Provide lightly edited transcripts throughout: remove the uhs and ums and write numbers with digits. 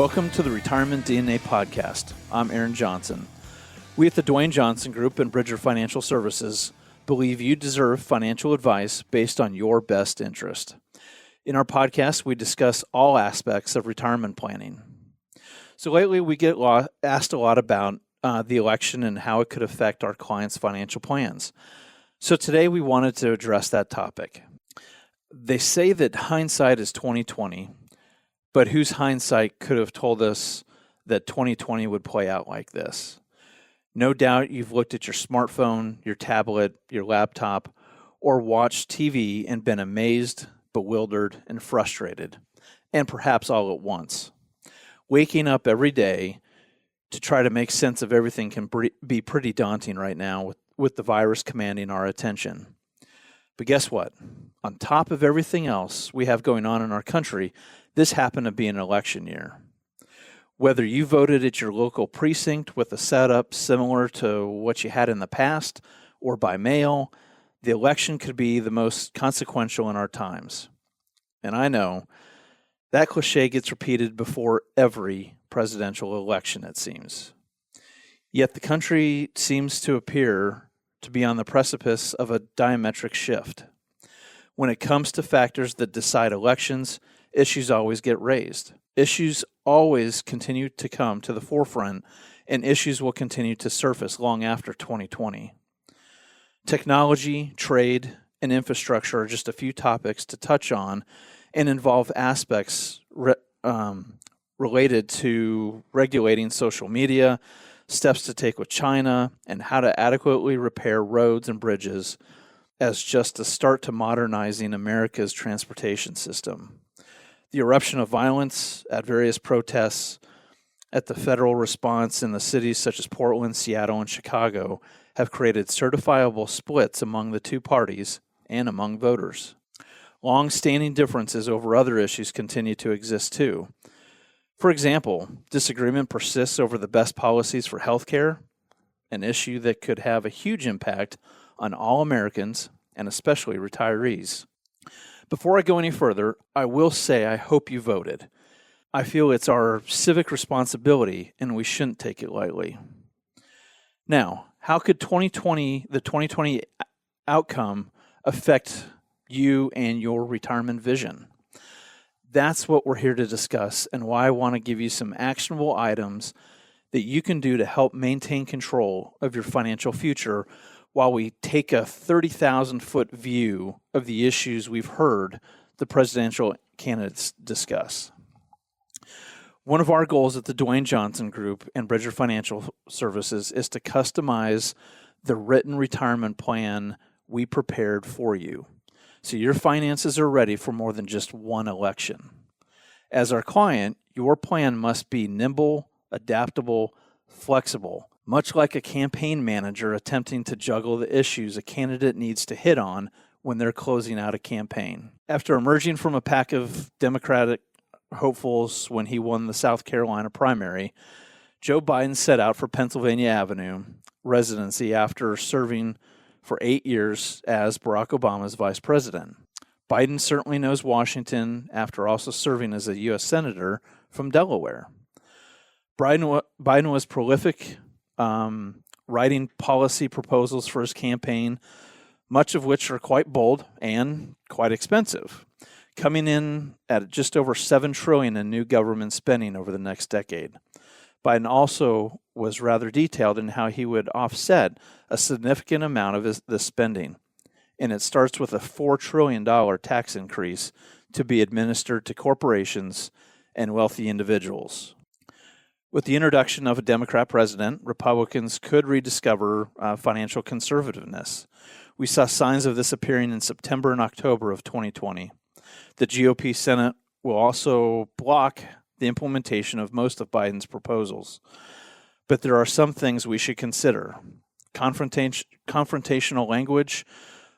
Welcome to the Retirement DNA podcast. I'm Aaron Johnson. We at the Dwayne Johnson Group and Bridger Financial Services believe you deserve financial advice based on your best interest. In our podcast, we discuss all aspects of retirement planning. So lately, we get asked a lot about the election and how it could affect our clients' financial plans. So today, we wanted to address that topic. They say that hindsight is 20/20. But whose hindsight could have told us that 2020 would play out like this? No doubt you've looked at your smartphone, your tablet, your laptop, or watched TV and been amazed, bewildered, and frustrated, and perhaps all at once. Waking up every day to try to make sense of everything can be pretty daunting right now with the virus commanding our attention. But guess what? On top of everything else we have going on in our country, this happened to be an election year. Whether you voted at your local precinct with a setup similar to what you had in the past or by mail, the election could be the most consequential in our times. And I know that cliche gets repeated before every presidential election, it seems. Yet the country seems to appear to be on the precipice of a diametric shift. When it comes to factors that decide elections, issues always get raised. Issues always continue to come to the forefront, and issues will continue to surface long after 2020. Technology, trade, and infrastructure are just a few topics to touch on and involve aspects related to regulating social media, steps to take with China, and how to adequately repair roads and bridges as just a start to modernizing America's transportation system. The eruption of violence at various protests, at the federal response in the cities such as Portland, Seattle, and Chicago have created certifiable splits among the two parties and among voters. Long-standing differences over other issues continue to exist too. For example, disagreement persists over the best policies for healthcare, an issue that could have a huge impact on all Americans and especially retirees. Before I go any further, I will say I hope you voted. I feel it's our civic responsibility and we shouldn't take it lightly. Now, how could the 2020 outcome affect you and your retirement vision? That's what we're here to discuss and why I want to give you some actionable items that you can do to help maintain control of your financial future while we take a 30,000-foot view of the issues we've heard the presidential candidates discuss. One of our goals at the Dwayne Johnson Group and Bridger Financial Services is to customize the written retirement plan we prepared for you, so your finances are ready for more than just one election. As our client, your plan must be nimble, adaptable, flexible, much like a campaign manager attempting to juggle the issues a candidate needs to hit on when they're closing out a campaign. After emerging from a pack of Democratic hopefuls when he won the South Carolina primary, Joe Biden set out for Pennsylvania Avenue residency after serving for 8 years as Barack Obama's vice president. Biden certainly knows Washington after also serving as a U.S. Senator from Delaware. Biden was prolific, writing policy proposals for his campaign, much of which are quite bold and quite expensive, coming in at just over $7 trillion in new government spending over the next decade. Biden also was rather detailed in how he would offset a significant amount of the spending, and it starts with a $4 trillion tax increase to be administered to corporations and wealthy individuals. With the introduction of a Democrat president, Republicans could rediscover financial conservativeness. We saw signs of this appearing in September and October of 2020. The GOP Senate will also block the implementation of most of Biden's proposals. But there are some things we should consider. Confrontational language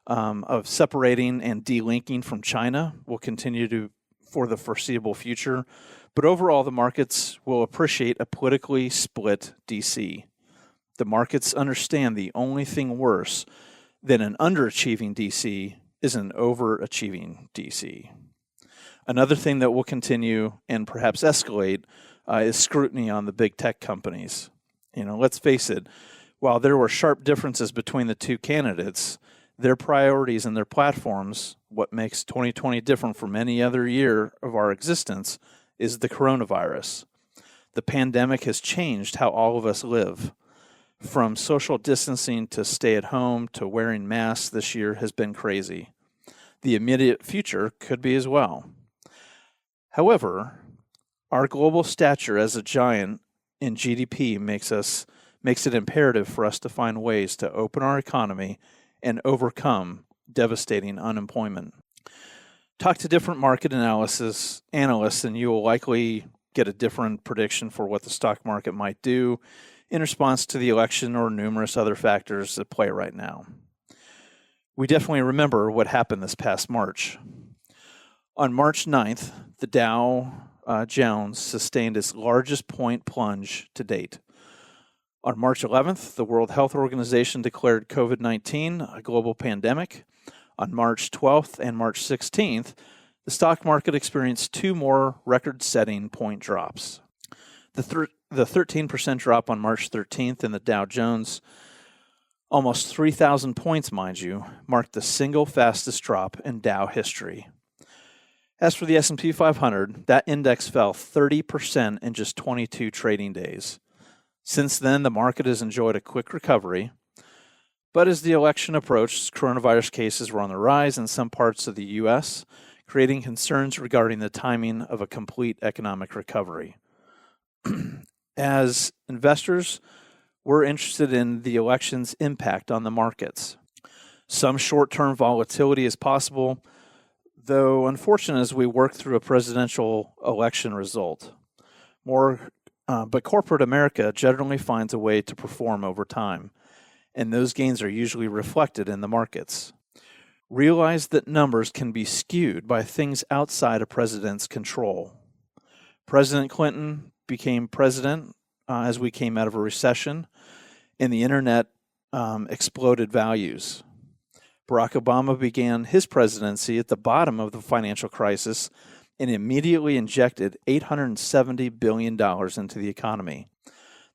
of separating and delinking from China will continue for the foreseeable future. But overall, the markets will appreciate a politically split D.C. The markets understand the only thing worse than an underachieving D.C. is an overachieving D.C. Another thing that will continue and perhaps escalate is scrutiny on the big tech companies. Let's face it, while there were sharp differences between the two candidates, their priorities and their platforms, what makes 2020 different from any other year of our existence, is the coronavirus. The pandemic has changed how all of us live. From social distancing to stay at home to wearing masks this year has been crazy. The immediate future could be as well. However, our global stature as a giant in GDP makes it imperative for us to find ways to open our economy and overcome devastating unemployment. Talk to different market analysts, and you will likely get a different prediction for what the stock market might do in response to the election or numerous other factors at play right now. We definitely remember what happened this past March. On March 9th, the Dow Jones sustained its largest point plunge to date. On March 11th, the World Health Organization declared COVID-19 a global pandemic. On March 12th and March 16th, the stock market experienced two more record-setting point drops. The 13% drop on March 13th in the Dow Jones, almost 3,000 points, mind you, marked the single fastest drop in Dow history. As for the S&P 500, that index fell 30% in just 22 trading days. Since then, the market has enjoyed a quick recovery, but as the election approached, coronavirus cases were on the rise in some parts of the U.S., creating concerns regarding the timing of a complete economic recovery. As investors, we're interested in the election's impact on the markets. Some short-term volatility is possible, though unfortunate as we work through a presidential election result. But corporate America generally finds a way to perform over time, and those gains are usually reflected in the markets. Realize that numbers can be skewed by things outside a president's control. President Clinton became president as we came out of a recession, and the internet exploded values. Barack Obama began his presidency at the bottom of the financial crisis and immediately injected $870 billion into the economy.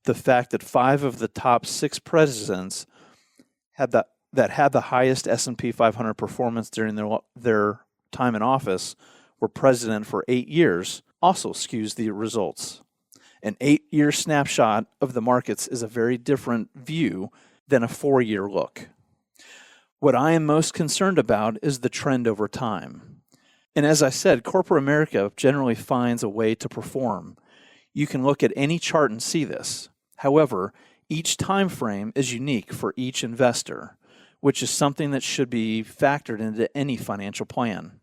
The fact that 5 of the top 6 presidents had the highest S&P 500 performance during their time in office were president for 8 years also skews the results. An 8-year snapshot of the markets is a very different view than a 4-year look. What I am most concerned about is the trend over time. And as I said, corporate America generally finds a way to perform. You can look at any chart and see this. However, each time frame is unique for each investor, which is something that should be factored into any financial plan.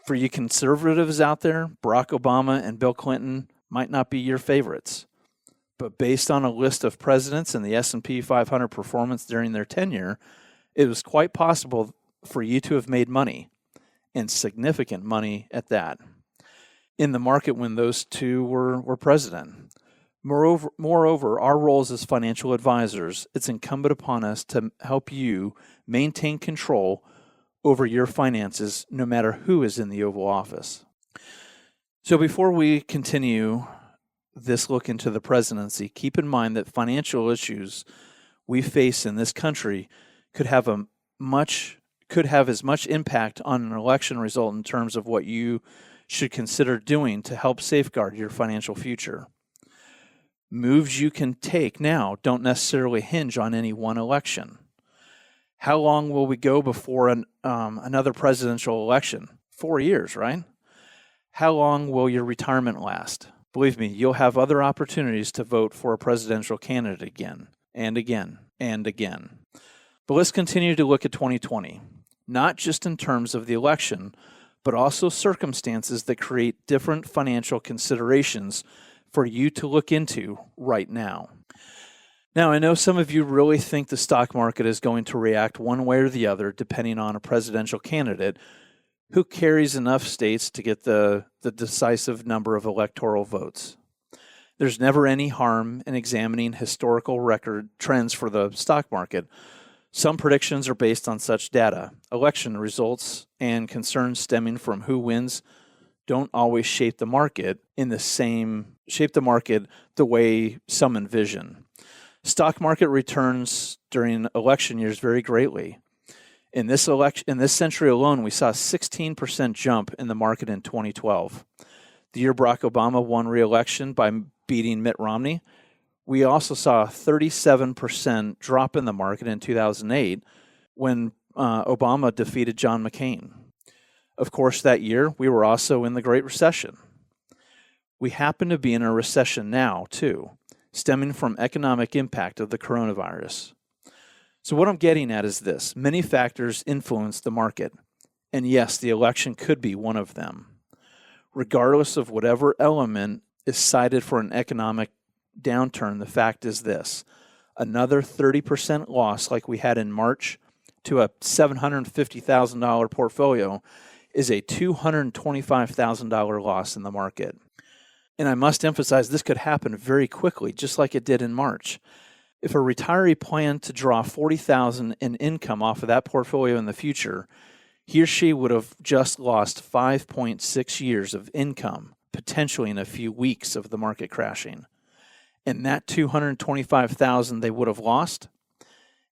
For you conservatives out there, Barack Obama and Bill Clinton might not be your favorites, but based on a list of presidents and the S&P 500 performance during their tenure, it was quite possible for you to have made money, and significant money at that, in the market when those two were president. Moreover, our roles as financial advisors, it's incumbent upon us to help you maintain control over your finances no matter who is in the Oval Office. So before we continue this look into the presidency, keep in mind that financial issues we face in this country could have as much impact on an election result in terms of what you should consider doing to help safeguard your financial future. Moves you can take now don't necessarily hinge on any one election. How long will we go before another presidential election? 4 years, right? How long will your retirement last? Believe me, you'll have other opportunities to vote for a presidential candidate again and again and again. But let's continue to look at 2020, not just in terms of the election, but also circumstances that create different financial considerations for you to look into right now. Now, I know some of you really think the stock market is going to react one way or the other depending on a presidential candidate who carries enough states to get the decisive number of electoral votes. There's never any harm in examining historical record trends for the stock market. Some predictions are based on such data. Election results and concerns stemming from who wins don't always shape the market the way some envision. Stock market returns during election years vary greatly. In this century alone, we saw a 16% jump in the market in 2012. The year Barack Obama won re-election by beating Mitt Romney, we also saw a 37% drop in the market in 2008 when Obama defeated John McCain. Of course, that year, we were also in the Great Recession. We happen to be in a recession now, too, stemming from economic impact of the coronavirus. So what I'm getting at is this. Many factors influence the market, and yes, the election could be one of them. Regardless of whatever element is cited for an economic downturn, the fact is this. Another 30% loss like we had in March to a $750,000 portfolio is a $225,000 loss in the market. And I must emphasize this could happen very quickly, just like it did in March. If a retiree planned to draw $40,000 in income off of that portfolio in the future, he or she would have just lost 5.6 years of income, potentially in a few weeks of the market crashing. And that $225,000 they would have lost,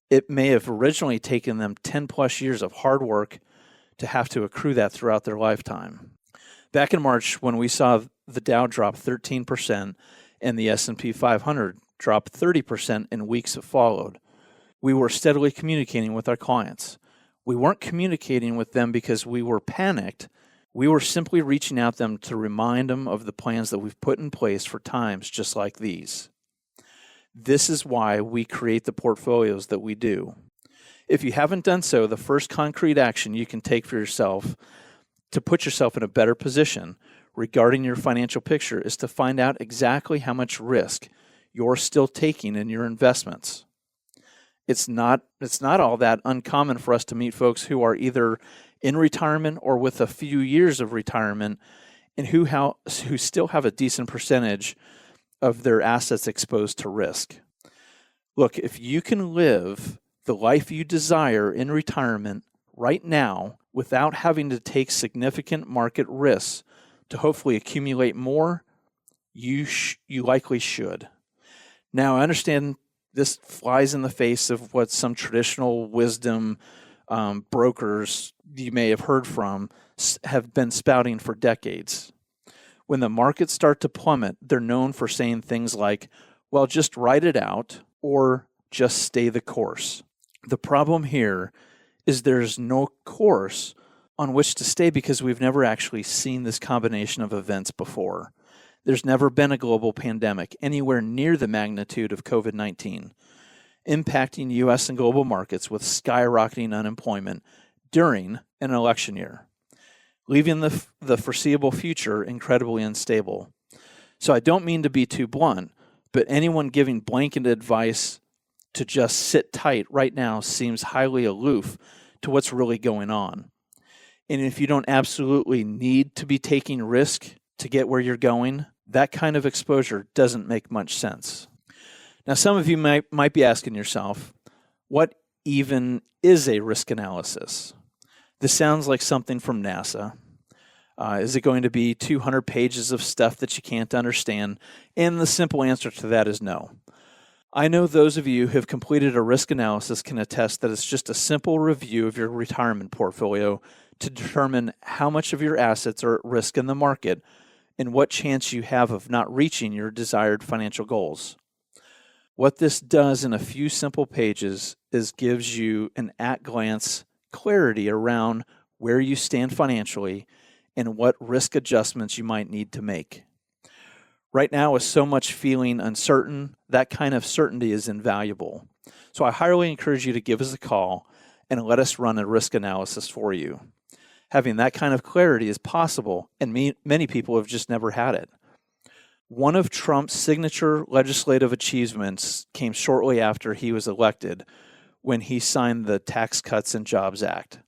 it may have originally taken them 10 plus years of hard work to have to accrue that throughout their lifetime. Back in March, when we saw the Dow drop 13% and the S&P 500 drop 30% in weeks that followed, we were steadily communicating with our clients. We weren't communicating with them because we were panicked. We were simply reaching out to them to remind them of the plans that we've put in place for times just like these. This is why we create the portfolios that we do. If you haven't done so, the first concrete action you can take for yourself to put yourself in a better position regarding your financial picture is to find out exactly how much risk you're still taking in your investments. It's not all that uncommon for us to meet folks who are either in retirement or with a few years of retirement and who still have a decent percentage of their assets exposed to risk. Look, if you can live the life you desire in retirement right now without having to take significant market risks to hopefully accumulate more, you likely should. Now, I understand this flies in the face of what some traditional wisdom brokers you may have heard from have been spouting for decades. When the markets start to plummet, they're known for saying things like, well, just ride it out or just stay the course. The problem here is there's no course on which to stay because we've never actually seen this combination of events before. There's never been a global pandemic anywhere near the magnitude of COVID-19, impacting U.S. and global markets with skyrocketing unemployment during an election year, leaving the foreseeable future incredibly unstable. So I don't mean to be too blunt, but anyone giving blanket advice to just sit tight right now seems highly aloof to what's really going on. And if you don't absolutely need to be taking risk to get where you're going, that kind of exposure doesn't make much sense. Now, some of you might be asking yourself, what even is a risk analysis? This sounds like something from NASA. Is it going to be 200 pages of stuff that you can't understand? And the simple answer to that is no. I know those of you who have completed a risk analysis can attest that it's just a simple review of your retirement portfolio to determine how much of your assets are at risk in the market and what chance you have of not reaching your desired financial goals. What this does in a few simple pages is gives you an at-glance clarity around where you stand financially and what risk adjustments you might need to make. Right now, with so much feeling uncertain, that kind of certainty is invaluable. So I highly encourage you to give us a call and let us run a risk analysis for you. Having that kind of clarity is possible, and many people have just never had it. One of Trump's signature legislative achievements came shortly after he was elected when he signed the Tax Cuts and Jobs Act.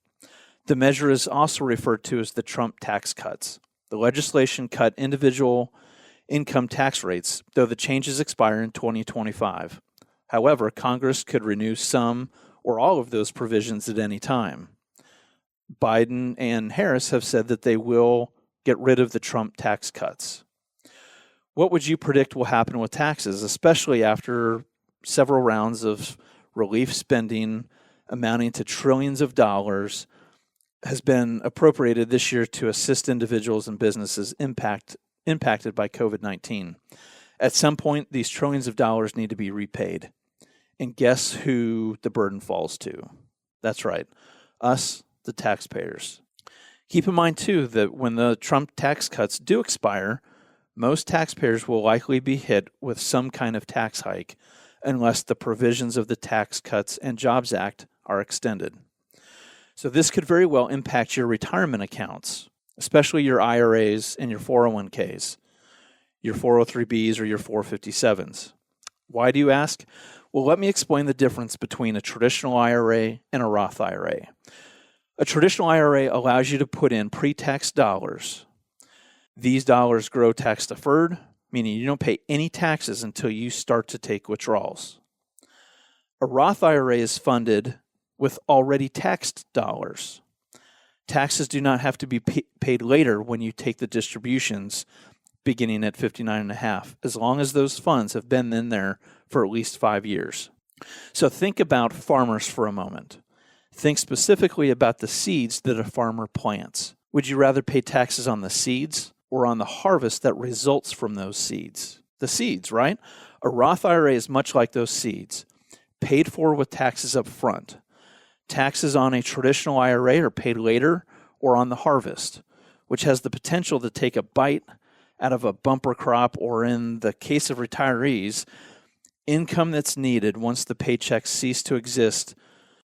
The measure is also referred to as the Trump tax cuts. The legislation cut individual income tax rates, though the changes expire in 2025. However, Congress could renew some or all of those provisions at any time. Biden and Harris have said that they will get rid of the Trump tax cuts. What would you predict will happen with taxes, especially after several rounds of relief spending amounting to trillions of dollars has been appropriated this year to assist individuals and businesses impacted by COVID-19? At some point, these trillions of dollars need to be repaid. And guess who the burden falls to? That's right, us, the taxpayers. Keep in mind, too, that when the Trump tax cuts do expire, most taxpayers will likely be hit with some kind of tax hike unless the provisions of the Tax Cuts and Jobs Act are extended. So this could very well impact your retirement accounts, especially your IRAs and your 401ks, your 403bs or your 457s. Why do you ask? Well, let me explain the difference between a traditional IRA and a Roth IRA. A traditional IRA allows you to put in pre-tax dollars. These dollars grow tax deferred, meaning you don't pay any taxes until you start to take withdrawals. A Roth IRA is funded with already taxed dollars. Taxes do not have to be paid later when you take the distributions beginning at 59.5, as long as those funds have been in there for at least 5 years. So think about farmers for a moment. Think specifically about the seeds that a farmer plants. Would you rather pay taxes on the seeds or on the harvest that results from those seeds? The seeds, right? A Roth IRA is much like those seeds, paid for with taxes up front. Taxes on a traditional IRA are paid later or on the harvest, which has the potential to take a bite out of a bumper crop, or in the case of retirees, income that's needed once the paychecks cease to exist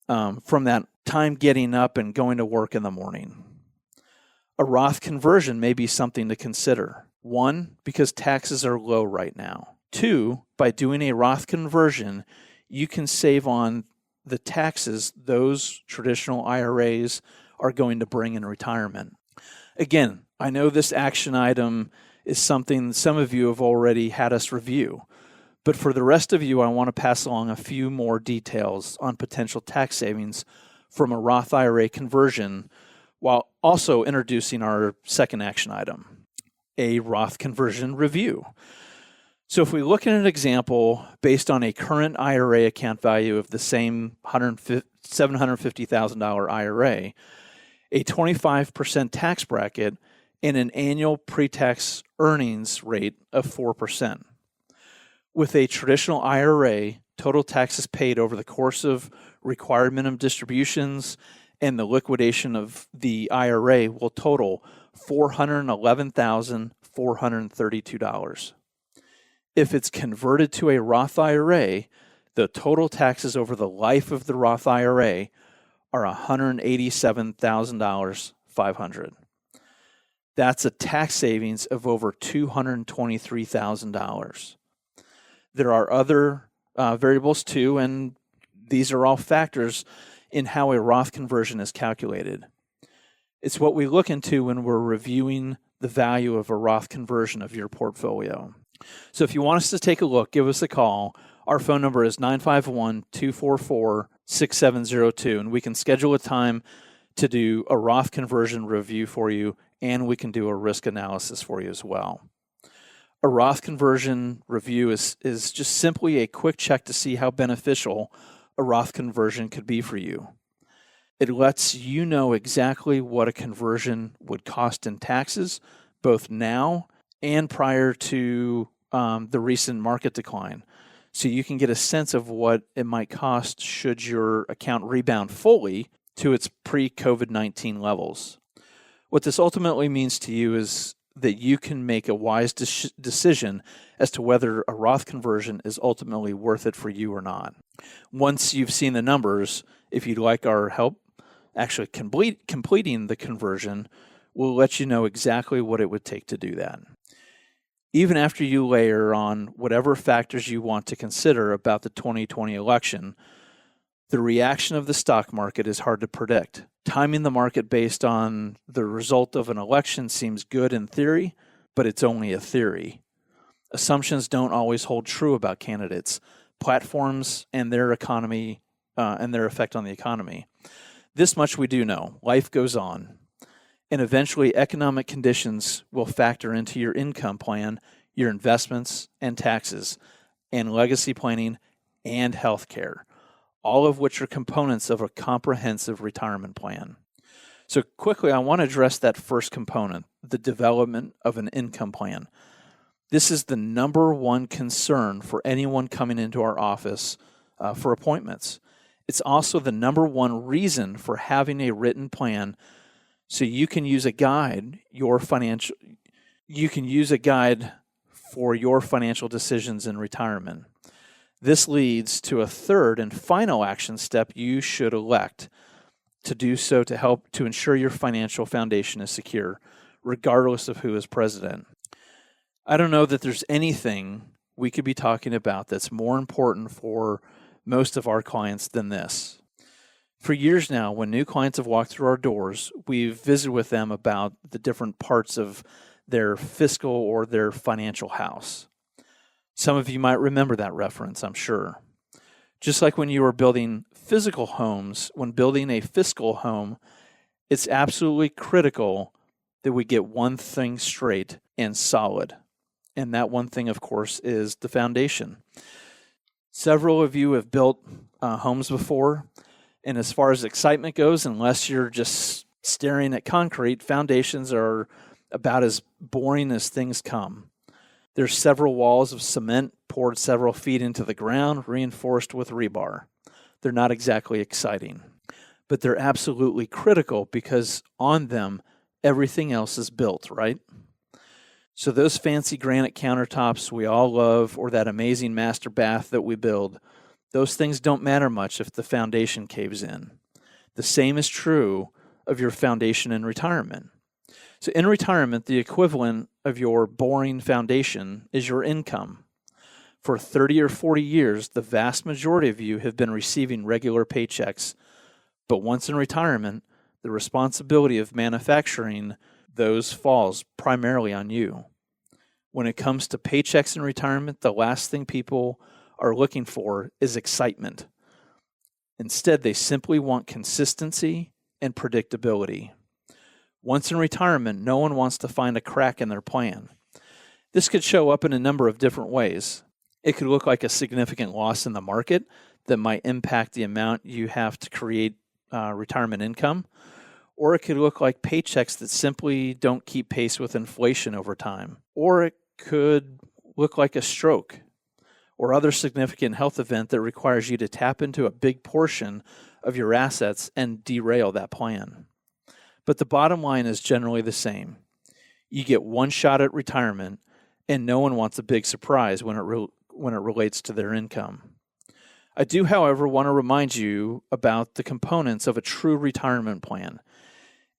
from that time getting up and going to work in the morning. A Roth conversion may be something to consider. 1, because taxes are low right now. 2, by doing a Roth conversion, you can save on the taxes those traditional IRAs are going to bring in retirement. Again, I know this action item is something some of you have already had us review, but for the rest of you, I want to pass along a few more details on potential tax savings from a Roth IRA conversion, while also introducing our second action item, a Roth conversion review. So if we look at an example based on a current IRA account value of the same $750,000 IRA, a 25% tax bracket, and an annual pre-tax earnings rate of 4%. With a traditional IRA, total taxes paid over the course of required minimum distributions and the liquidation of the IRA will total $411,432. If it's converted to a Roth IRA, the total taxes over the life of the Roth IRA are $187,500. That's a tax savings of over $223,000. There are other variables too, and these are all factors in how a Roth conversion is calculated. It's what we look into when we're reviewing the value of a Roth conversion of your portfolio. So if you want us to take a look, give us a call. Our phone number is 951-244-6702, and we can schedule a time to do a Roth conversion review for you, and we can do a risk analysis for you as well. A Roth conversion review is just simply a quick check to see how beneficial a Roth conversion could be for you. It lets you know exactly what a conversion would cost in taxes, both now and prior to the recent market decline. So you can get a sense of what it might cost should your account rebound fully to its pre-COVID-19 levels. What this ultimately means to you is that you can make a wise decision as to whether a Roth conversion is ultimately worth it for you or not. Once you've seen the numbers, if you'd like our help actually completing the conversion, we'll let you know exactly what it would take to do that. Even after you layer on whatever factors you want to consider about the 2020 election, the reaction of the stock market is hard to predict. Timing the market based on the result of an election seems good in theory, but it's only a theory. Assumptions don't always hold true about candidates, platforms, and their economy, and their effect on the economy. This much we do know. Life goes on. And eventually, economic conditions will factor into your income plan, your investments and taxes, and legacy planning and healthcare, all of which are components of a comprehensive retirement plan. So quickly, I want to address that first component, the development of an income plan. This is the number one concern for anyone coming into our office for appointments. It's also the number one reason for having a written plan, so you can use a guide for your financial decisions in retirement. This leads to a third and final action step you should elect to do so to help to ensure your financial foundation is secure, regardless of who is president. I don't know that there's anything we could be talking about that's more important for most of our clients than this. For years now, when new clients have walked through our doors, we've visited with them about the different parts of their fiscal or their financial house. Some of you might remember that reference, I'm sure. Just like when you were building physical homes, when building a fiscal home, it's absolutely critical that we get one thing straight and solid. And that one thing, of course, is the foundation. Several of you have built homes before, and as far as excitement goes, unless you're just staring at concrete, foundations are about as boring as things come. There's several walls of cement poured several feet into the ground, reinforced with rebar. They're not exactly exciting, but they're absolutely critical because on them, everything else is built, right? So those fancy granite countertops we all love, or that amazing master bath that we build, those things don't matter much if the foundation caves in. The same is true of your foundation in retirement. So in retirement, the equivalent of your boring foundation is your income. For 30 or 40 years, the vast majority of you have been receiving regular paychecks, but once in retirement, the responsibility of manufacturing those falls primarily on you. When it comes to paychecks in retirement, the last thing people are looking for is excitement. Instead, they simply want consistency and predictability. Once in retirement, no one wants to find a crack in their plan. This could show up in a number of different ways. It could look like a significant loss in the market that might impact the amount you have to create retirement income, or it could look like paychecks that simply don't keep pace with inflation over time, or it could look like a stroke or other significant health event that requires you to tap into a big portion of your assets and derail that plan. But the bottom line is generally the same. You get one shot at retirement, and no one wants a big surprise when it relates to their income. I do, however, want to remind you about the components of a true retirement plan.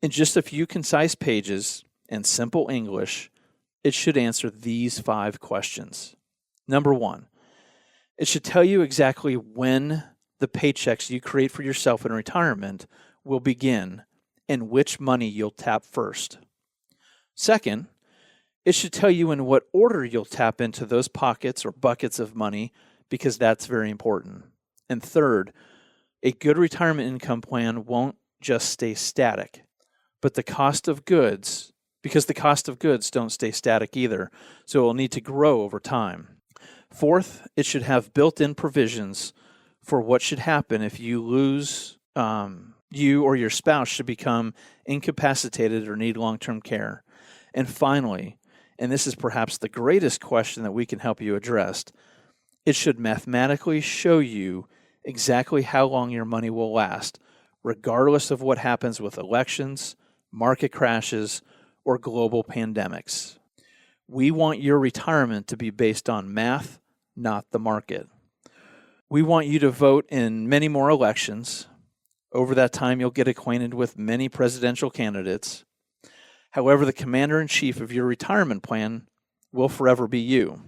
In just a few concise pages and simple English, it should answer these 5 questions. Number 1, it should tell you exactly when the paychecks you create for yourself in retirement will begin and which money you'll tap first. Second, it should tell you in what order you'll tap into those pockets or buckets of money, because that's very important. And third, a good retirement income plan won't just stay static, but the cost of goods don't stay static either, so it will need to grow over time. Fourth, it should have built-in provisions for what should happen if you lose, you or your spouse should become incapacitated or need long-term care. And finally, and this is perhaps the greatest question that we can help you address, it should mathematically show you exactly how long your money will last, regardless of what happens with elections, market crashes, or global pandemics. We want your retirement to be based on math, not the market. We want you to vote in many more elections. Over that time, you'll get acquainted with many presidential candidates. However, the commander-in-chief of your retirement plan will forever be you.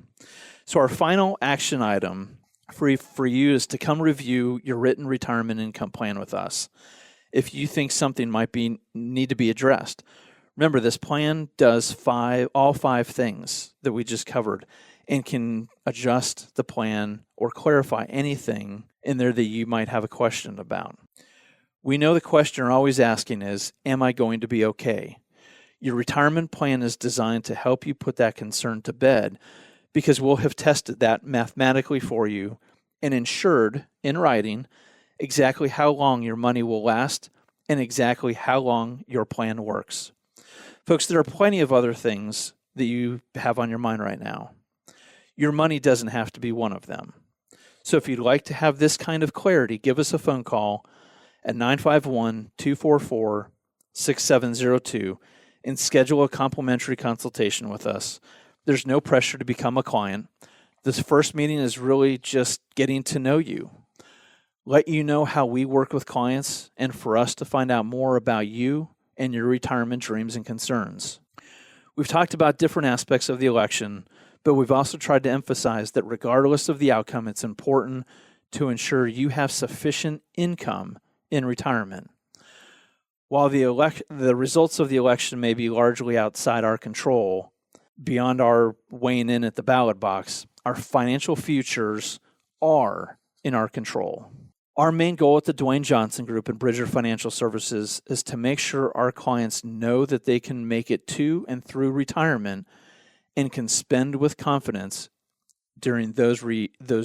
So our final action item for you is to come review your written retirement income plan with us if you think something might need to be addressed. Remember, this plan does all 5 things that we just covered and can adjust the plan or clarify anything in there that you might have a question about. We know the question you're always asking is, am I going to be okay? Your retirement plan is designed to help you put that concern to bed because we'll have tested that mathematically for you and ensured in writing exactly how long your money will last and exactly how long your plan works. Folks, there are plenty of other things that you have on your mind right now. Your money doesn't have to be one of them. So if you'd like to have this kind of clarity, give us a phone call at 951-244-6702 and schedule a complimentary consultation with us. There's no pressure to become a client. This first meeting is really just getting to know you, let you know how we work with clients, and for us to find out more about you and your retirement dreams and concerns. We've talked about different aspects of the election, but we've also tried to emphasize that regardless of the outcome, it's important to ensure you have sufficient income in retirement. While the results of the election may be largely outside our control, beyond our weighing in at the ballot box, our financial futures are in our control. Our main goal at the Dwayne Johnson Group and Bridger Financial Services is to make sure our clients know that they can make it to and through retirement and can spend with confidence during those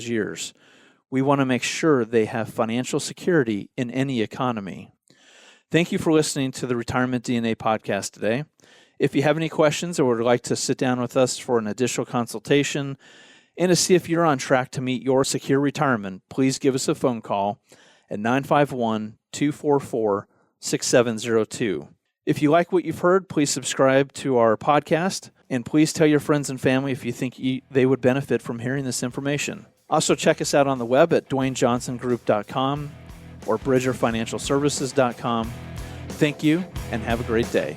years. We want to make sure they have financial security in any economy. Thank you for listening to the Retirement DNA podcast today. If you have any questions or would like to sit down with us for an additional consultation and to see if you're on track to meet your secure retirement, please give us a phone call at 951-244-6702. If you like what you've heard, please subscribe to our podcast, and please tell your friends and family if you think they would benefit from hearing this information. Also, check us out on the web at DwayneJohnsonGroup.com or BridgerFinancialServices.com. Thank you, and have a great day.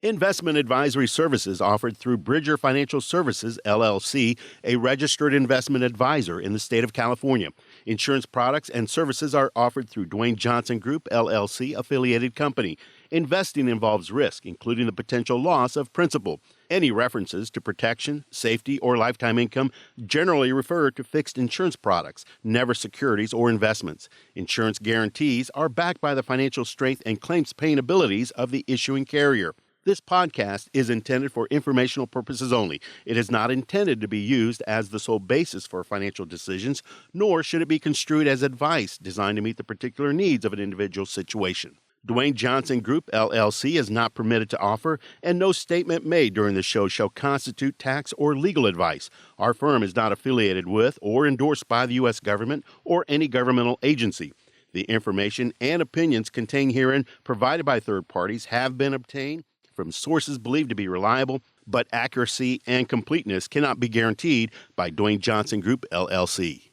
Investment advisory services offered through Bridger Financial Services, LLC, a registered investment advisor in the state of California. Insurance products and services are offered through Dwayne Johnson Group, LLC, affiliated company. Investing involves risk, including the potential loss of principal. Any references to protection, safety, or lifetime income generally refer to fixed insurance products, never securities or investments. Insurance guarantees are backed by the financial strength and claims-paying abilities of the issuing carrier. This podcast is intended for informational purposes only. It is not intended to be used as the sole basis for financial decisions, nor should it be construed as advice designed to meet the particular needs of an individual situation. Dwayne Johnson Group, LLC is not permitted to offer, and no statement made during the show shall constitute tax or legal advice. Our firm is not affiliated with or endorsed by the U.S. government or any governmental agency. The information and opinions contained herein provided by third parties have been obtained from sources believed to be reliable, but accuracy and completeness cannot be guaranteed by Dwayne Johnson Group, LLC.